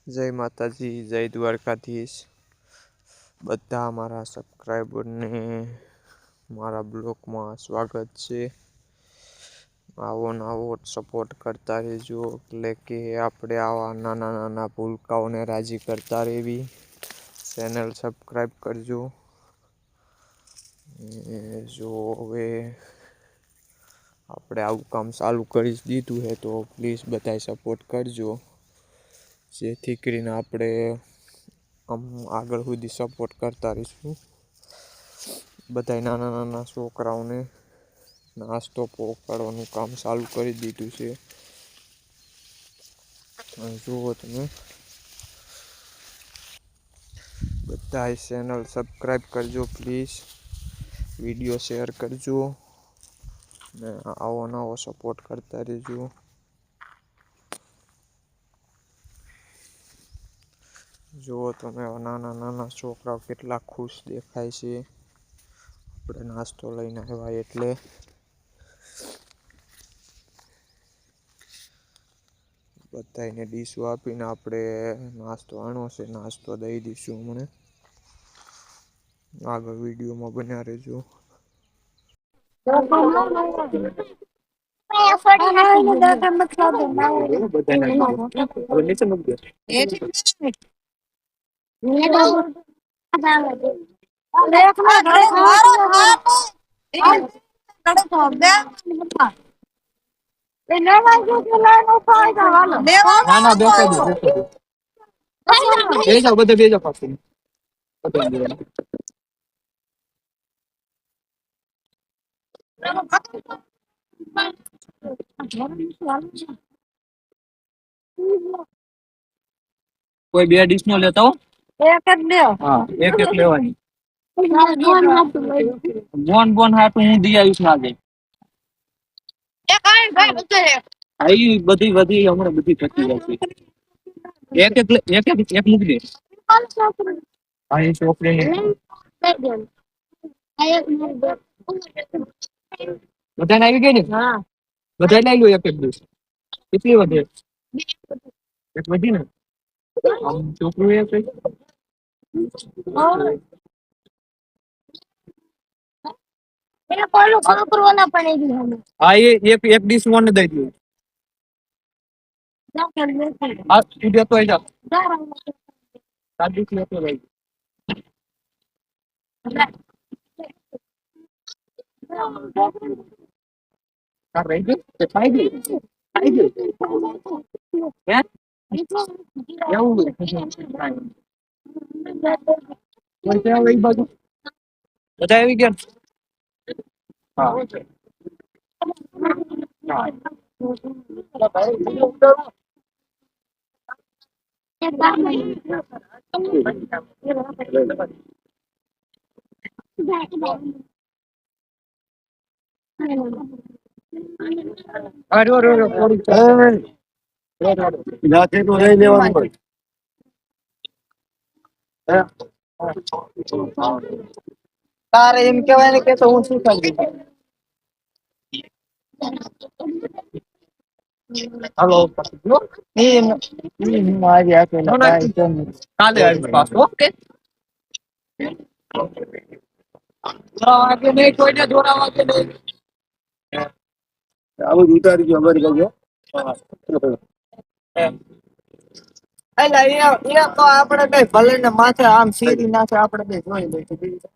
જય માતાજી, જય દ્વારકાધીશ. બધા મારા સબસ્ક્રાઈબરને મારા બ્લોગમાં સ્વાગત છે. આવો નવો સપોર્ટ કરતા રહેજો, એટલે કે આપણે આવા નાના નાના ભૂલકાઓને રાજી કરતા રહેવી. ચેનલ સબસ્ક્રાઈબ કરજો. જો હવે આપણે આવું કામ ચાલુ કરી દીધું છે, તો પ્લીઝ બધાય સપોર્ટ કરજો, જેથી કરીને આપણે આગળ સુધી સપોર્ટ કરતા રહીશું. બધાય નાના નાના છોકરાઓને નાસ્તો પહોંચાડવાનું કામ ચાલુ કરી દીધું છે. જુઓ તમે બધાય ચેનલ સબસ્ક્રાઈબ કરજો પ્લીઝ, વિડીયો શેર કરજો ને આવો નવો સપોર્ટ કરતા રહેજો. જુઓ તમે નાના નાના છોકરાઓ કેટલા ખુશ દેખાય છે આપણે નાસ્તો લઈને આવ્યા એટલે. બધાને ડીશો આપીને આપણે નાસ્તો આણો છે, નાસ્તો દઈ દઈશું હમણાં. આગળ વિડીયોમાં બન્યા રહેજો. કોઈ બે ડીશ નો લેતા હો, એક જ લે. હા, એક એક લેવાની. બોન બોન હાટું હું દી આવીશ ના ગઈ. આઈ બધી બધી હમણાં બધી થતી જશે. એક એક એક એક એક મૂકી દે. આ ચોકડી બધાને આવી ગઈ ને? હા, બધાને આવી ગયો એક એક ડીશ. કેટલી વધે? એક વધી ને આમ છોકરું એ કઈ હા, એ એક એક ડીશ મોને દઈ દઉં. હા, તું દેતો આવી જા. સાદી લેતો લઈ. આ રહી ગયું તે ખાઈ ગયું. ખાઈ ગયું. હે? એવું કોઈ ત્યાં એ બાજુ બધા આવી ગયા. હા. જાતે તો લઈ લેવાનું હોય. તારે એમ કેવાય ને કે તો હું શું કરી. હાલો. આજે કાલે આવી પાછો. ઓકે. આગે નહીં કોઈને જોડાવા કે નહીં. આવું ઉતારી ગયો અમારી ગયો. એટલે અહીંયા તો આપણે કઈ ભલે ને માથે આમ સીરી નાખે આપણે કઈ જોઈ લઈશું.